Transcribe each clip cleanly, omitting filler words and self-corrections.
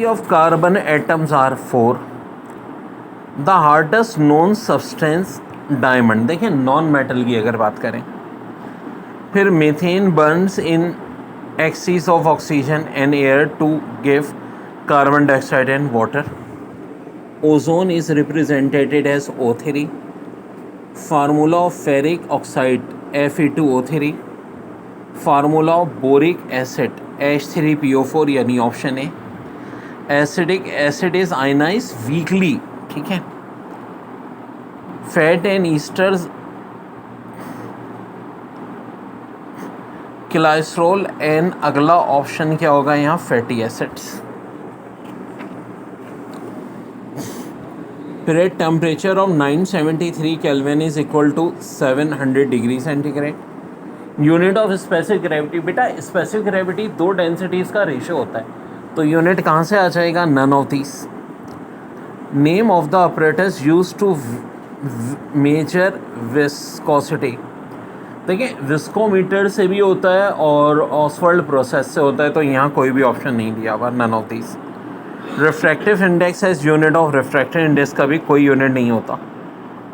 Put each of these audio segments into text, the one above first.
of carbon atoms are 4. The hardest known substance diamond. देखिए non metal की अगर बात करें, फिर methane burns in excess of oxygen and air to give carbon dioxide and water. Ozone is represented as O3. Formula of ferric oxide Fe2O3. Formula of boric acid H3PO4 यानी option A. Acidic acid is ionize weakly. ठीक है. Fat and esters cholesterol and अगला option क्या होगा यहाँ fatty acids. फिर temperature of 973 kelvin is equal to 700 degree centigrade. Unit of specific gravity. बेटा specific gravity दो डेंसिटीज़ का रेशियो होता है, तो यूनिट कहाँ से आ जाएगा? None of this. Name of the operators use to measure viscosity. देखिए विस्कोमीटर से भी होता है और ऑसवर्ल्ड प्रोसेस से होता है, तो यहाँ कोई भी ऑप्शन नहीं दिया हुआ, none of this. Refractive index as unit of refractive index का भी कोई यूनिट नहीं होता.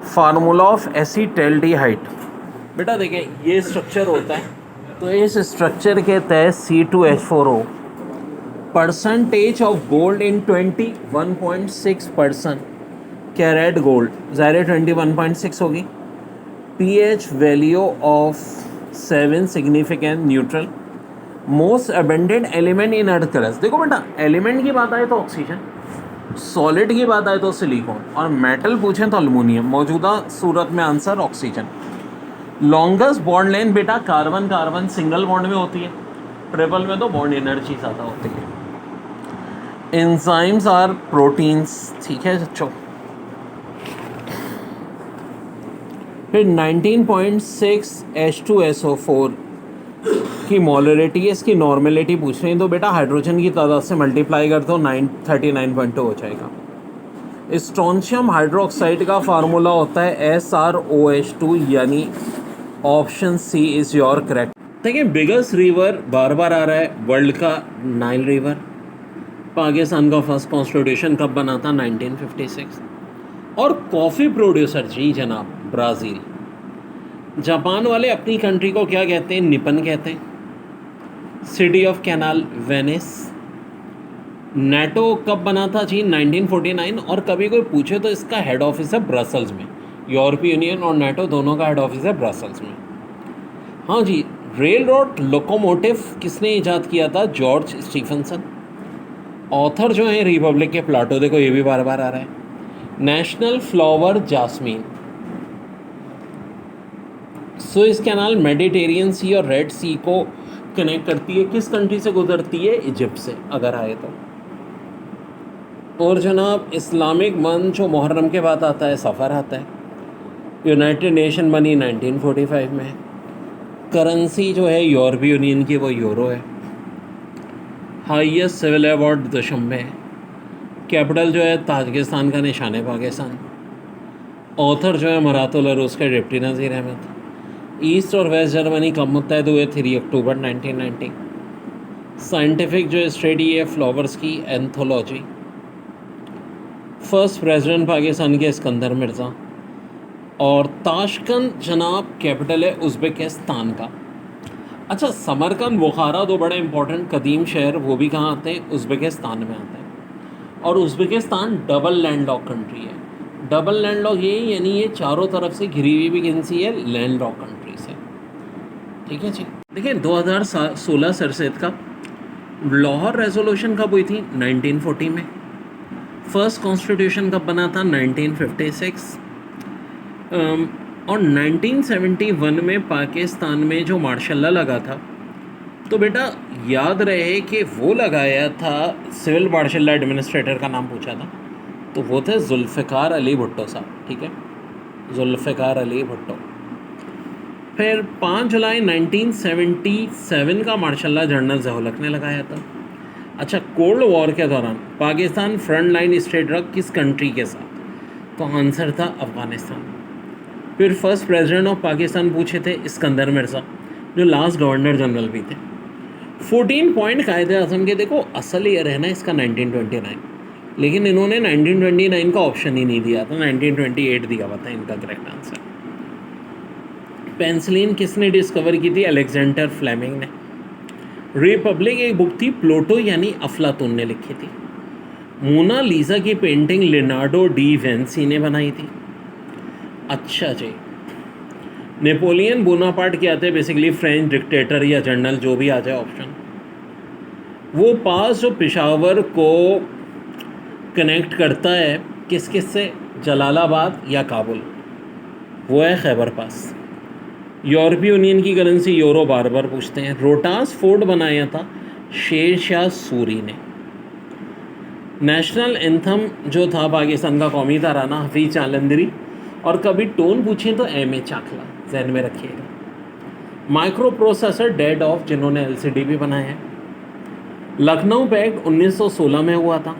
Formula of acetaldehyde. बेटा देखिए ये स्ट्रक्चर होता है, तो इस स्ट्रक्चर के तहत C2H4O. Percentage of gold in 21.6% carat gold. ज़ाहिर 21.6 होगी. pH value of 7 significant neutral. Most abundant element in earth crust. देखो बेटा एलिमेंट की बात आए तो ऑक्सीजन, सॉलिड की बात आए तो सिलिकॉन, और मेटल पूछें तो अल्मोनियम. मौजूदा सूरत में answer oxygen. Longest bond length बेटा कार्बन कार्बन सिंगल बॉन्ड में होती है, ट्रिपल में तो बॉन्ड एनर्जी ज़्यादा होती है. Enzymes are proteins. ठीक है बच्चों. फिर 19.6 H2SO4 की मोलरिटी है, इसकी नॉर्मेलिटी पूछ रहे हैं, तो बेटा हाइड्रोजन की तादाद से मल्टीप्लाई कर दो 39.2 हो जाएगा. स्ट्रोंशियम हाइड्रोक्साइड का फार्मूला होता है SrOH2 यानी option C is your correct. देखिए बिगेस्ट रिवर बार बार आ रहा है वर्ल्ड का, नाइल रिवर. पाकिस्तान का फर्स्ट कॉन्स्टिट्यूशन कब बना था? 1956. और कॉफ़ी प्रोड्यूसर जी जनाब ब्राज़ील. जापान वाले अपनी कंट्री को क्या कहते हैं? निपन कहते हैं. City of canal Venice. NATO कब बना था जी? 1949. और कभी कोई पूछे तो इसका हेड ऑफिस है ब्रसल्स में. यूरोपीय यूनियन और नेटो दोनों का हेड ऑफिस है ब्रसल्स में. हाँ जी. रेल रोड लोकोमोटिव किसने ईजाद किया था? George Stephenson. ऑथर जो है रिपब्लिक के प्लाटो. देखो ये भी बार बार आ रहा है. National flower jasmine. Suez canal Mediterranean sea और रेड सी को कनेक्ट करती है. किस कंट्री से गुजरती है? इजिप्ट से अगर आए तो. और जनाब इस्लामिक मंथ जो मुहर्रम के बाद आता है, सफ़र आता है. यूनाइटेड नेशन बनी 1945 में. करेंसी जो है यूरोपीय यूनियन की वो यूरो है. हाईएस्ट सिविल अवार्ड दुशंबे है. कैपिटल जो है ताजिकिस्तान का निशान पाकिस्तान. ऑथर जो है मरातुल अरूस के डिप्टी नज़ीर अहमद. ईस्ट और वेस्ट जर्मनी कब मुत्तहद हुए? 3 अक्टूबर 1990. साइंटिफिक जो स्टडी है फ्लावर्स की एंथोलॉजी. फर्स्ट प्रेसिडेंट पाकिस्तान के सिकंदर मिर्ज़ा. और ताशकंद जनाब कैपिटल है उज़्बेकिस्तान का. अच्छा समरकंद बुखारा दो बड़े इंपॉर्टेंट कदीम शहर, वो भी कहाँ आते हैं? उज़्बेकिस्तान में आते हैं. और उज़्बेकिस्तान डबल लैंडलॉक कंट्री है. डबल लैंडलॉक ये यानी ये चारों तरफ से घिरी हुई भी किनसी है? लैंडलॉक कंट्री से. ठीक है जी. देखिए 2016 सरसेत का लाहौर रेजोल्यूशन कब हुई थी? 1940 में. फर्स्ट कॉन्स्टिट्यूशन कब बना था? 1956. और 1971 में पाकिस्तान में जो मार्शल लॉ लगा था, तो बेटा याद रहे कि वो लगाया था, सिविल मार्शल लॉ एडमिनिस्ट्रेटर का नाम पूछा था, तो वो थे जुल्फ़िकार अली भुट्टो साहब. ठीक है, जुल्फ़िकार अली भुट्टो. फिर 5 जुलाई 1977 का मार्शल लॉ जनरल ज़िया-उल-हक ने लगाया था. अच्छा कोल्ड वॉर के दौरान पाकिस्तान फ्रंट लाइन स्टेट रहा किस कंट्री के साथ? तो आंसर था अफ़गानिस्तान. फिर फर्स्ट प्रेसिडेंट ऑफ पाकिस्तान पूछे थे सिकंदर मिर्ज़ा, जो लास्ट गवर्नर जनरल भी थे. 14 पॉइंट कायदे आज़म के देखो असल ईयर है ना इसका 1929, लेकिन इन्होंने 1929 का ऑप्शन ही नहीं दिया था, 1928 दिया हुआ था इनका करेक्ट आंसर। पेंसिलिन किसने डिस्कवर की थी? अलेक्जेंडर फ्लेमिंग ने। रिपब्लिक एक बुक थी प्लूटो यानी अफलातून ने लिखी थी। मोनालिसा की पेंटिंग लियोनार्डो डी विंसी ने बनाई थी। अच्छा जी, नेपोलियन बोनापार्ट क्या थे? बेसिकली फ्रेंच डिक्टेटर या जनरल, जो भी आ जाए ऑप्शन। वो पास जो पेशावर को कनेक्ट करता है किस किस से? जलालाबाद या काबुल, वो है खैबर पास। यूरोपीय यूनियन की करेंसी यूरो, बार बार पूछते हैं। रोटास फोर्ट बनाया था शेर शाह सूरी ने। नेशनल एंथम जो था पाकिस्तान का कौमी तराना, हफीज जालंधरी। और कभी टोन पूछें तो एम ए चाकला, जहन में रखिएगा। माइक्रो प्रोसेसर डेड ऑफ, जिन्होंने एलसीडी भी बनाया है। लखनऊ पैक्ट 1916 में हुआ था।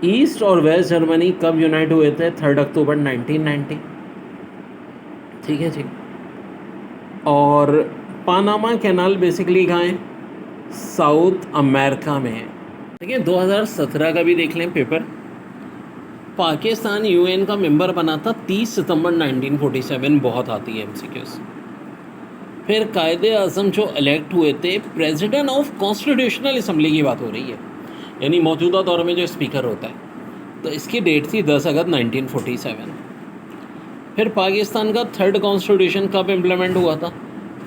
ईस्ट और वेस्ट जर्मनी कब यूनाइट हुए थे? 3 अक्टूबर 1990। ठीक है जी। और पानामा कैनाल बेसिकली कहाँ है? साउथ अमेरिका में है। ठीक है, 2017 का भी देख लें पेपर। पाकिस्तान यूएन का मेंबर बना था 30 सितंबर 1947, बहुत आती है एमसीक्यूज। फिर कायदे आज़म जो इलेक्ट हुए थे, प्रेसिडेंट ऑफ कॉन्स्टिट्यूशनल असम्बली की बात हो रही है, यानी मौजूदा दौर में जो स्पीकर होता है, तो इसकी डेट थी 10 अगस्त 1947। फिर पाकिस्तान का 3rd कॉन्स्टिट्यूशन कब इम्प्लीमेंट हुआ था?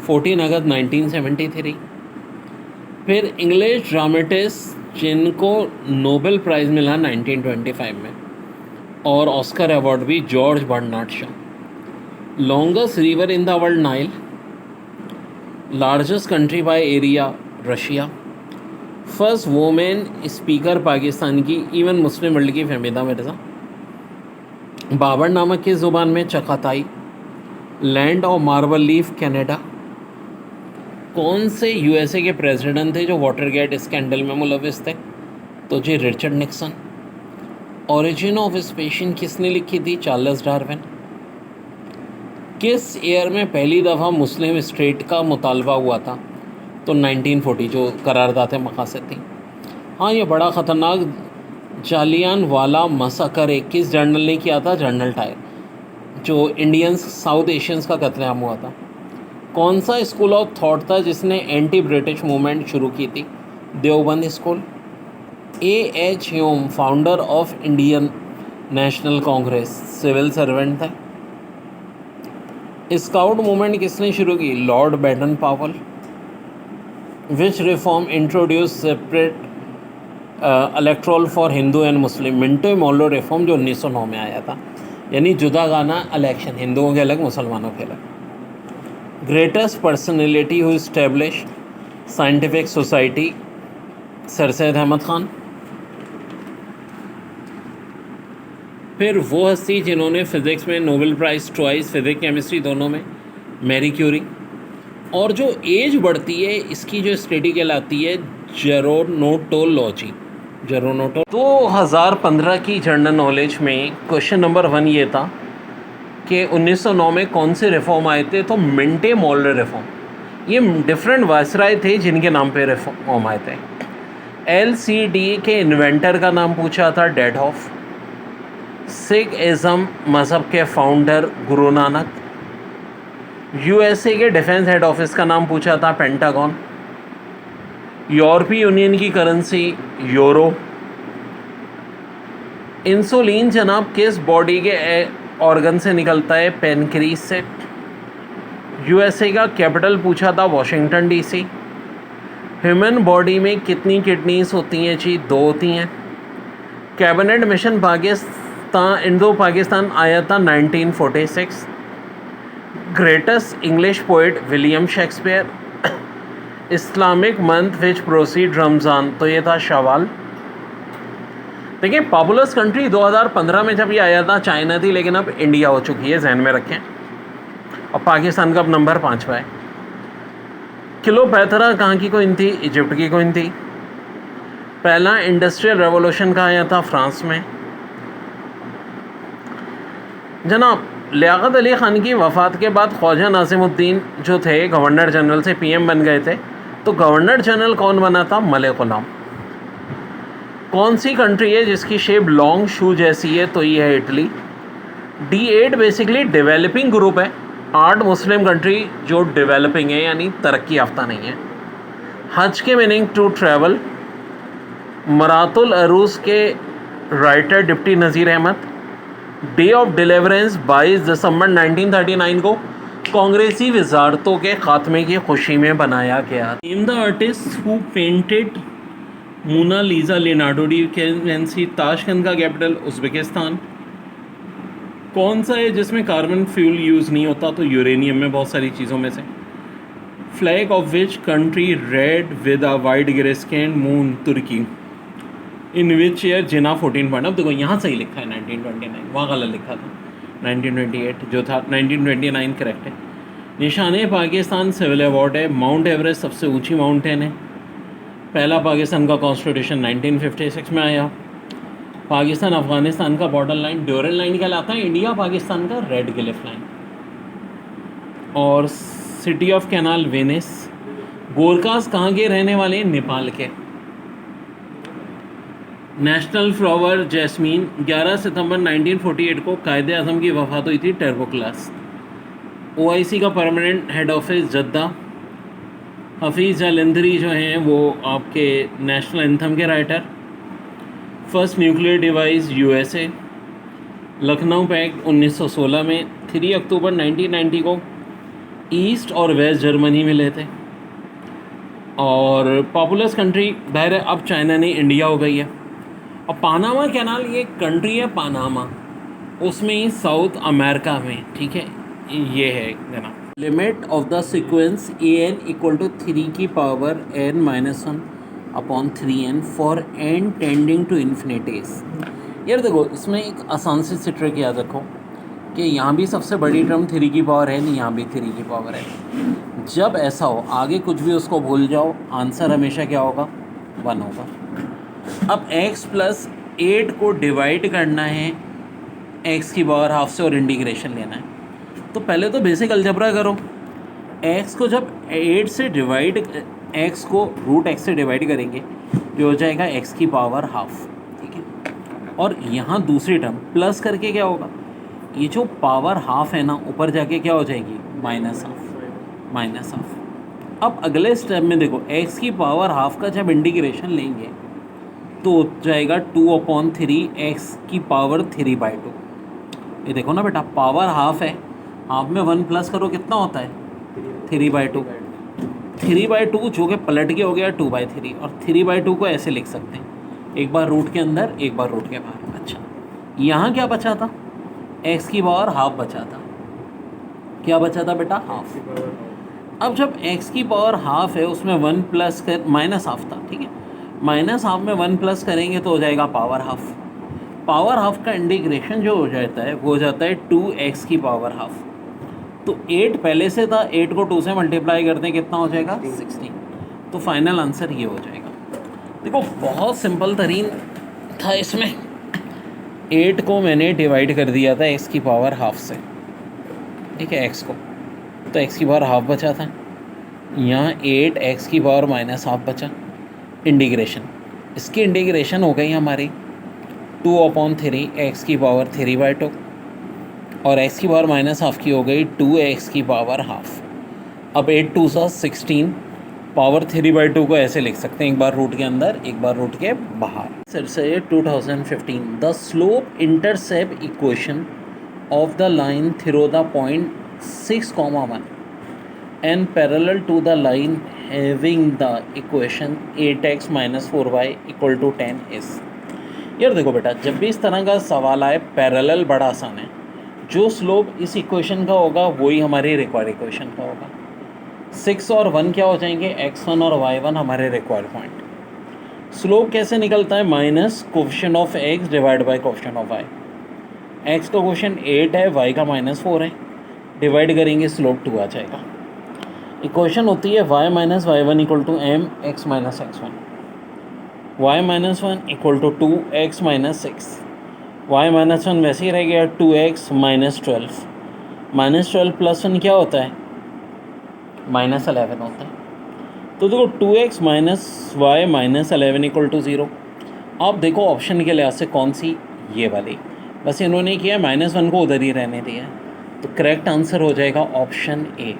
14 अगस्त 1973। फिर इंग्लिश ड्रामेटिस्ट जिनको नोबेल प्राइज़ मिला 1925 में, और ऑस्कर अवार्ड भी, George Bernard Shaw. Longest river in the world Nile. Largest country by area Russia. First women speaker Pakistan की, इवन मुस्लिम वर्ल्ड की, फहमीदा मिर्ज़ा। बाबर नामक किस ज़ुबान में? Chagatai. Land of maple leaf Canada. कौन से यूएसए के प्रेसिडेंट थे जो वाटरगेट स्कैंडल में मुलविस थे? तो जी Richard Nixon. Origin of species किसने लिखी थी? Charles Darwin. किस ईयर में पहली दफ़ा मुस्लिम स्टेट का मुतालबा हुआ था? तो 1940, जो करारदाद मकासद थी। हाँ, ये बड़ा ख़तरनाक जालियानवाला मसाकर एक किस जर्नल ने किया था? जर्नल टाइम, जो इंडियंस साउथ एशियंस का कत्लेआम हुआ था। कौन सा स्कूल ऑफ थॉट था जिसने एंटी ब्रिटिश मूवमेंट शुरू की थी? Deoband school. H Hume, founder of Indian National Congress, civil servant था। स्काउट मूवमेंट किसने शुरू की? Lord Baden Powell. Which reform introduce separate electoral for Hindu and Muslim? Minto Morley reform, जो 1909 में आया था, यानी जुदा गाना इलेक्शन, हिंदुओं के अलग मुसलमानों के अलग। Greatest personality who establish scientific society? Sir Syed Ahmad Khan. फिर वो हस्ती जिन्होंने फ़िज़िक्स में Nobel prize twice, physics chemistry दोनों में? Marie Curie. और जो एज बढ़ती है इसकी जो स्टडी कहलाती है जेरोनोटोलॉजी, जेरोनोटो। 2015 की जनरल नॉलेज में क्वेश्चन नंबर 1 ये था कि 1909 में कौन से रिफॉर्म आए थे? तो मिंटे मॉलर रिफॉर्म। ये डिफरेंट वायसराय थे जिनके नाम पे रिफॉर्म आए थे। एलसीडी के इन्वेंटर का नाम पूछा था, डेडहॉफ। सिख इज़म मज़हब के फाउंडर गुरु नानक। यूएसए के डिफेंस हेड ऑफिस का नाम पूछा था, पेंटागन। यूरोपीय यूनियन की करेंसी यूरो। इंसुलिन जनाब किस बॉडी के ऑर्गन से निकलता है? पेनक्रीज से। यूएसए का कैपिटल पूछा था, वाशिंगटन डीसी। ह्यूमन बॉडी में कितनी किडनीज होती हैं? जी 2 होती हैं। Cabinet mission Pakistan, Indo Pakistan आया था 1946। Greatest English poet William Shakespeare. Islamic month which proceed Ramzan, तो ये था शवाल। देखिए, पॉपुलस कंट्री 2015 में जब ये आया था चाइना थी, लेकिन अब इंडिया हो चुकी है, जहन में रखें। और पाकिस्तान का अब नंबर 5वां है। क्लियोपेत्रा कहाँ की क्वीन थी? इजिप्ट की क्वीन थी। पहला इंडस्ट्रियल रेवोल्यूशन कहाँ आया था? फ्रांस में। जनाब, लियाकत अली ख़ान की वफ़ात के बाद ख्वाजा नासिमुद्दीन जो थे गवर्नर जनरल से पीएम बन गए थे, तो गवर्नर जनरल कौन बना था? मलिक गुलाम। कौन सी कंट्री है जिसकी शेप लॉन्ग शू जैसी है? तो ये है Italy. D8 basically developing group है, 8 मुस्लिम कंट्री जो डेवलपिंग है यानी तरक्की याफ्ता नहीं है। हज के meaning to travel. Miratul Uroos के writer deputy Nazir Ahmad. Day of deliverance 22 दिसंबर 1939 को कांग्रेसी वजारतों के खात्मे की खुशी में बनाया गया। Name the artist who painted Mona Lisa Leonardo da Vinci. Tashkent का कैपिटल उज़्बेकिस्तान। कौन सा है जिसमें कार्बन फ्यूल यूज़ नहीं होता? तो यूरेनियम में बहुत सारी चीज़ों में से। Flag of which country red with a white crescent moon? तुर्की। In which year Jinnah 14 point? अब देखो यहाँ सही लिखा है 1929, वहाँ गलत लिखा था 1928 जो था 1929 करेक्ट है। निशान पाकिस्तान सिविल अवार्ड है। माउंट एवरेस्ट सबसे ऊंची माउंटेन है। पहला पाकिस्तान का कॉन्स्टिट्यूशन 1956 में आया। पाकिस्तान अफ़गानिस्तान का बॉर्डर लाइन ड्यूरल लाइन कहलाता है। इंडिया पाकिस्तान का रेड गिलिफ लाइन। और city of canal Venice. Gorkhas कहाँ के रहने वाले हैं? नेपाल के। National flower jasmine. 11 सितंबर 1948 को कायदे आज़म की वफ़ात हुई थी, टर्बो क्लास। OIC का permanent head office Jeddah. Hafeez Jalandhari जो हैं वो आपके नेशनल एंथम के writer. First nuclear device USA। Lucknow pact 1916 में। 3 अक्टूबर 1990 को ईस्ट और वेस्ट जर्मनी मिले थे। और पॉपुलस कंट्री बहर अब चाइना ने इंडिया हो गई है। और पानामा कैनाल ये कंट्री है पानामा, उसमें ही साउथ अमेरिका में, ठीक है, ये है जना। Limit of the sequence an equal to 3 की power n-1 upon 3n for n tending to infinities. यार देखो इसमें एक आसान सी ट्रिक याद रखो कि यहाँ भी सबसे बड़ी टर्म 3 की पावर है नहीं, यहाँ भी 3 की पावर है। जब ऐसा हो आगे कुछ भी उसको भूल जाओ, आंसर हमेशा क्या होगा? 1 होगा। अब x प्लस 8 को डिवाइड करना है x की पावर हाफ से और इंटीग्रेशन लेना है। तो पहले तो बेसिक अलजबरा करो। x को जब 8 से डिवाइड, x को रूट x से डिवाइड करेंगे जो हो जाएगा x की पावर हाफ, ठीक है। और यहाँ दूसरी टर्म प्लस करके क्या होगा? ये जो पावर हाफ है ना ऊपर जाके क्या हो जाएगी? Minus half. अब अगले स्टेप में देखो x की पावर हाफ का जब इंटीग्रेशन लेंगे तो हो जाएगा 2/3 x की पावर 3/2। ये देखो ना बेटा पावर हाफ है, हाफ में 1 प्लस करो कितना होता है? 3/2। 3/2 जो कि पलट के हो गया 2/3। और 3/2 को ऐसे लिख सकते हैं, एक बार रूट के अंदर एक बार रूट के बाहर। अच्छा यहाँ क्या बचा था? x की पावर हाफ बचा था। क्या बचा था बेटा? हाफ। अब जब x की पावर हाफ है उसमें 1 प्लस कर, माइनस हाफ था, ठीक है, माइनस हाफ में 1 प्लस करेंगे तो हो जाएगा पावर हाफ। पावर हाफ का इंटीग्रेशन जो हो जाता है वो हो जाता है 2x की पावर हाफ। तो 8 पहले से था, 8 को 2 से मल्टीप्लाई करते हैं कितना हो जाएगा? 16। तो फाइनल आंसर ये हो जाएगा। देखो बहुत सिंपल तरीन था इसमें। 8 को मैंने डिवाइड कर दिया था x की पावर हाफ से, ठीक है, x को, तो x की पावर हाफ बचा था। यहाँ 8x की पावर माइनस हाफ बचा। इंटीग्रेशन, इसकी इंटीग्रेशन हो गई हमारी 2/3 x की पावर 3/2 और x की पावर माइनस हाफ की हो गई 2x की पावर हाफ। अब 8 2 सा 16, पावर 3/2 को ऐसे लिख सकते हैं, एक बार रूट के अंदर एक बार रूट के बाहर। फिर से 2015 the slope intercept equation of the line through the point 6,1 and parallel to the line having the equation 8x minus 4y equal to 10 is। यार देखो बेटा जब भी इस तरह का सवाल आए पैरेलल बड़ा आसान है। जो स्लोप इस इक्वेशन का होगा वही हमारे रिक्वायर्ड इक्वेशन का होगा। 6 और 1 क्या हो जाएंगे? x1 और y1 हमारे रिक्वायर्ड पॉइंट। स्लोप कैसे निकलता है? Minus coefficient of x divide by coefficient of y। x का कोफिशिएंट 8 है, y का -4 है, डिवाइड करेंगे स्लोप 2 आ जाएगा। इक्वेशन होती है y minus y1 equal to m x minus x1, y minus 1 equal to 2x minus 6, y minus 1 वैसे ही रह गया 2x माइनस 12, माइनस 12 प्लस 1 क्या होता है? -11 होता है। तो देखो 2x minus y minus 11 equal to 0। अब देखो ऑप्शन के लिहाज से कौन सी, ये वाली। बस इन्होंने किया -1 को उधर ही रहने दिया, तो करेक्ट आंसर हो जाएगा ऑप्शन ए।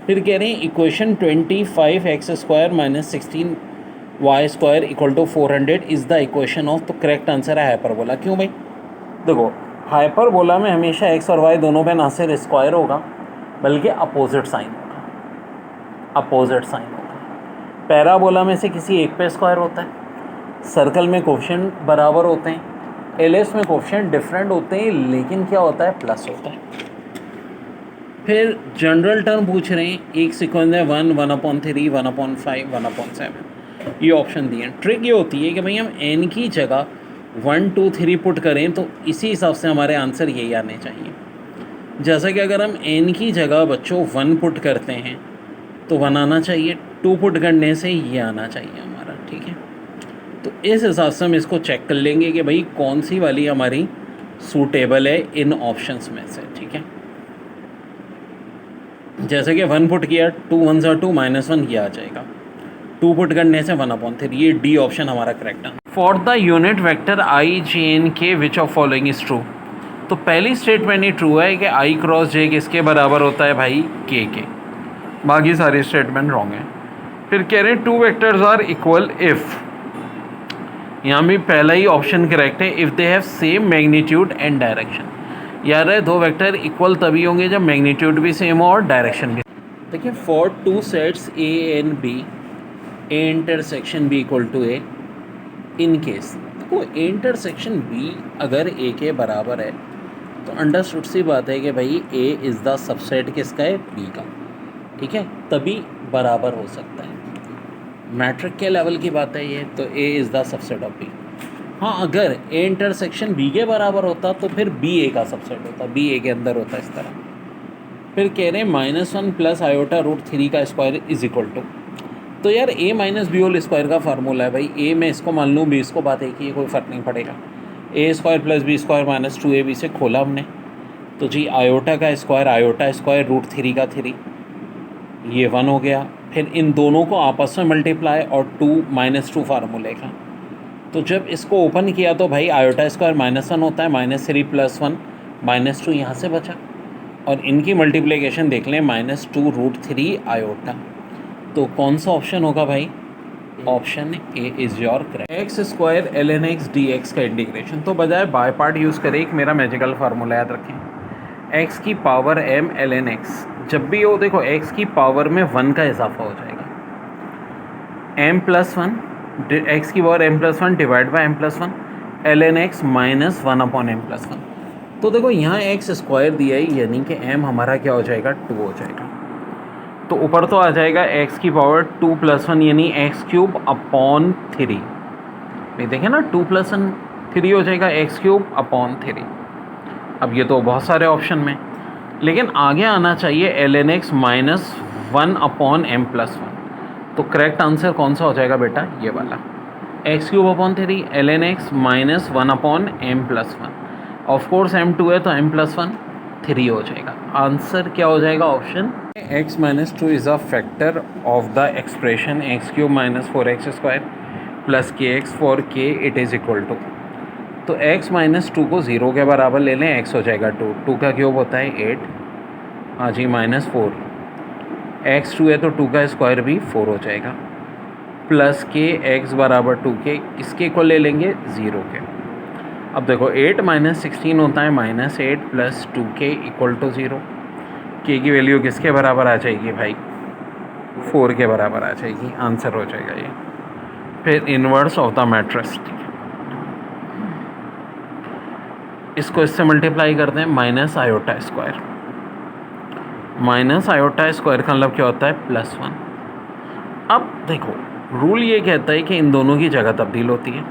फिर कह रहे हैं equation 25x² minus 16y² equal to 400 is the equation of, तो करेक्ट आंसर है हाइपरबोला। क्यों भाई? देखो हाइपरबोला में हमेशा x और y दोनों पे ना सिर्फ स्क्वायर होगा बल्कि अपोजिट साइन होगा, अपोजिट साइन होगा। पैराबोला में से किसी एक पे स्क्वायर होता है, सर्कल में कोफिशिएंट बराबर होते हैं, एलएस में कोफिशिएंट डिफरेंट होते हैं लेकिन क्या होता है, प्लस होता है। फिर जनरल टर्म पूछ रहे हैं, एक सीक्वेंस है 1, 1/3, 1/5, 1/7, ये ऑप्शन दिए हैं। ट्रिक ये होती है कि भाई हम n की जगह 1, 2, 3 पुट करें तो इसी हिसाब से हमारे आंसर यही आने चाहिए। जैसा कि अगर हम n की जगह बच्चों 1 पुट करते हैं तो 1 आना चाहिए, 2 पुट करने से ये आना चाहिए हमारा, ठीक है। तो इस हिसाब से हम इसको चेक कर लेंगे कि भाई कौन सी वाली हमारी सूटेबल है इन ऑप्शंस में से, ठीक है। जैसे कि 1 पुट किया, 2 1s are 2 -1 ये आ जाएगा, 2 पुट करने से 1/3, ये डी ऑप्शन हमारा करेक्ट है। For the unit vector i j and k which of following is true, तो पहली स्टेटमेंट ही ट्रू है कि आई क्रॉस जे किसके बराबर होता है भाई, के। बाकी सारी स्टेटमेंट रॉन्ग है। फिर कह रहे हैं 2 वेक्टर्स आर इक्वल इफ़, यहाँ भी पहला ही ऑप्शन करेक्ट है, if they have same magnitude and direction. यार है 2 वेक्टर इक्वल तभी होंगे जब मैग्नीट्यूड भी सेम हो और डायरेक्शन भी। देखिए for 2 sets A and B, A intersection B equal to A, in case देखो ए इंटरसेक्शन बी अगर ए के बराबर है तो अंडरस्टूड सी बात है कि भाई ए इज़ द सबसेट किसका है, बी का, ठीक है, तभी बराबर हो सकता है। मैट्रिक के लेवल की बात है ये, तो A is the subset of B. हाँ अगर ए इंटरसेक्शन बी के बराबर होता तो फिर बी ए का सबसेट होता, बी ए के अंदर होता इस तरह। फिर कह रहे हैं -1 प्लस आयोटा √3 का स्क्वायर इज इक्वल टू, तो यार a minus B whole square का फार्मूला है भाई, a में इसको मान लूँ, b इसको, बात एक ही है, कोई फ़र्क नहीं पड़ेगा। a² + b² माइनस 2ab से खोला हमने, तो जी आयोटा का स्क्वायर, आयोटा स्क्वायर √3 का 3, ये 1 हो गया। फिर इन दोनों को आपस में मल्टीप्लाई और 2 -2 फार्मूले का, तो जब इसको ओपन किया तो भाई आयोटा स्क्वायर -1 होता है, -3 + 1 -2 यहाँ से बचा, और इनकी मल्टीप्लिकेशन देख लें, -2 √3 आयोटा, तो कौन सा ऑप्शन होगा भाई, option A is your correct. x² ln x dx का इंटीग्रेशन, तो बजाय बाय पार्ट यूज़ करें एक मेरा मैजिकल फार्मूला याद रखें, x की पावर m ln x, जब भी हो देखो x की पावर में 1 का इजाफा हो जाएगा, m+1, x की power m+1 divide by m+1 ln x -1/m+1। तो देखो यहाँ x² दिया है, यानी कि m हमारा क्या हो जाएगा, 2 हो जाएगा। तो ऊपर तो आ जाएगा x की पावर 2 + 1 यानी x³ 3, देखें ना, 2 + 1 3 हो जाएगा, x³ 3। अब ये तो बहुत सारे ऑप्शन में, लेकिन आगे आना चाहिए ln x -1/m+1, तो करेक्ट आंसर कौन सा हो जाएगा बेटा, ये वाला, x³ ln x -1/m+1। Of course m2 है तो m+1 3 हो जाएगा। आंसर क्या हो जाएगा, option x - 2 is a factor of the expression x³ - 4x² + kx for k it is equal to, तो x - 2 को 0 के बराबर ले लें, x हो जाएगा 2, 2 का क्यूब होता है 8, हाँ जी -4, x2 है तो 2 का स्क्वायर भी 4 हो जाएगा, प्लस के x बराबर 2k, किसके को ले लेंगे, 0 के। अब देखो 8 - 16 होता है -8 + 2k इक्वल टू 0, k की वैल्यू किसके बराबर आ जाएगी भाई, 4 के बराबर आ जाएगी, आंसर हो जाएगा ये। फिर इन्वर्स ऑफ द मैट्रिक्स, इसको इससे मल्टीप्लाई करते हैं, माइनस आयोटा स्क्वायर का मतलब क्या होता है, +1। अब देखो रूल ये कहता है कि इन दोनों की जगह तब्दील होती है।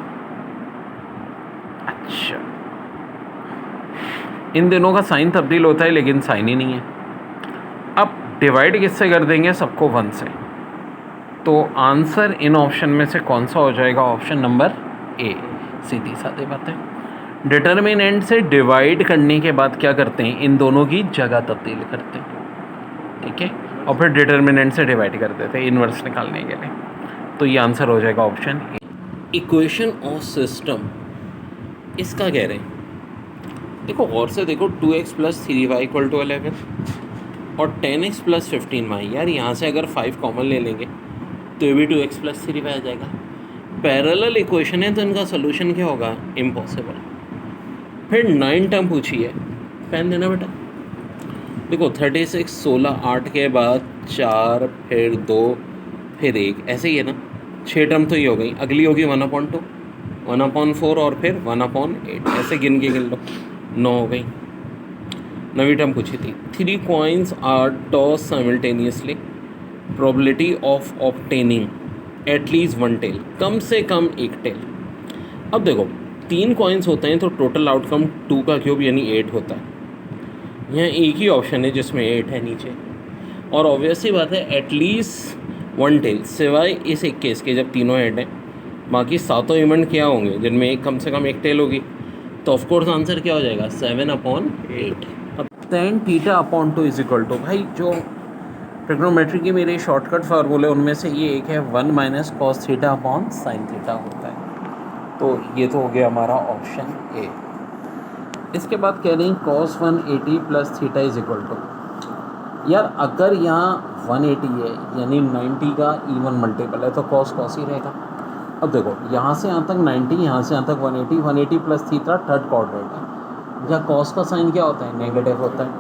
अच्छा, इन दोनों का साइन तब्दील होता है लेकिन साइन ही नहीं है। अब डिवाइड किससे कर देंगे, सबको 1 से, तो आंसर इन ऑप्शन में से कौन सा हो जाएगा, ऑप्शन नंबर ए, सीधी सादी बात है। डिटर्मिनेंट से डिवाइड करने के बाद क्या करते हैं, इन दोनों की जगह तब्दील करते हैं, ठीक है। और फिर डिटर्मिनेंट से डिवाइड कर देते हैं इन्वर्स निकालने के लिए। तो ये आंसर हो जाएगा option A. Equation of system इसका कह रहे हैं, देखो और से देखो 2x + 3y = 11 और 10x + 15y। यार यहाँ से अगर 5 कॉमन ले लेंगे तो ये भी 2x + 3y आ जाएगा। पैरेलल इक्वेशन है तो इनका सोल्यूशन क्या होगा? इम्पॉसिबल। फिर 9 टर्म पूछी है, पेन देना बेटा। देखो 36, 16, 8 के बाद 4, फिर 2, फिर 1, ऐसे ही है ना। 6 टर्म तो ये हो गई, अगली होगी 1/2, 1/4 और फिर 1/8, ऐसे गिन के गिन लो, 9 हो गई। नवी टर्म पूछी थी, 3 coins are toss simultaneously, probability of obtaining at least 1 tail, कम से कम 1 टेल। अब देखो 3 कॉइन्स होते हैं तो टोटल आउटकम 2 का क्यूब यानी 8 होता है। यहाँ एक ही ऑप्शन है जिसमें 8 है नीचे, और ऑब्वियस ही बात है एटलीस्ट 1 टेल, सिवाय इस एक केस के जब तीनों हेड हैं। बाकी सातों इवेंट क्या होंगे जिनमें एक कम से कम 1 टेल होगी। तो ऑफकोर्स आंसर क्या हो जाएगा? 7/8। अब tan θ/2 = भाई जो ट्रिग्नोमेट्री की मेरे शॉर्टकट फार्मूले उनमें से ये एक है 1 - cos θ/sin θ होता है। तो ये तो हो गया हमारा ऑप्शन ए। इसके बाद कह रहे हैं cos 180 + θ = यार अगर यहाँ 180 है यानी 90 का इवन मल्टीपल है तो cos ही रहेगा। अब देखो यहाँ से यहाँ तक 90, यहाँ से यहाँ तक 180, 180 + θ थर्ड क्वाड्रेंट है। जहाँ cos का साइन क्या होता है? नेगेटिव होता है।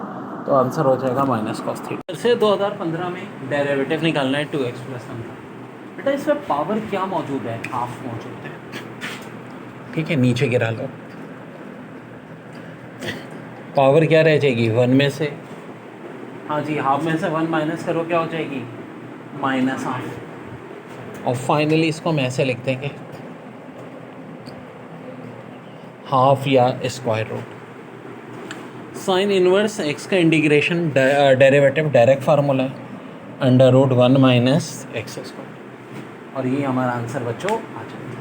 तो आंसर हो जाएगा -cos θ। वैसे 2015 में डेरिवेटिव निकालना है 2x + 1 का। बेटा इसमें पावर क्या मौजूद है? हाफ मौजूद है। ठीक है, नीचे गिरा लो। पावर क्या रह जाएगी? 1 में से, हाँ जी, हाफ में से 1 माइनस करो, क्या हो जाएगी? -1/2। और फाइनली इसको हम ऐसे लिख देंगे, हाफ या square root. Sine inverse x का इंटीग्रेशन डेरिवेटिव डायरेक्ट फार्मूला है, √1 - x²। और ये हमारा आंसर बच्चों आ जाएगा।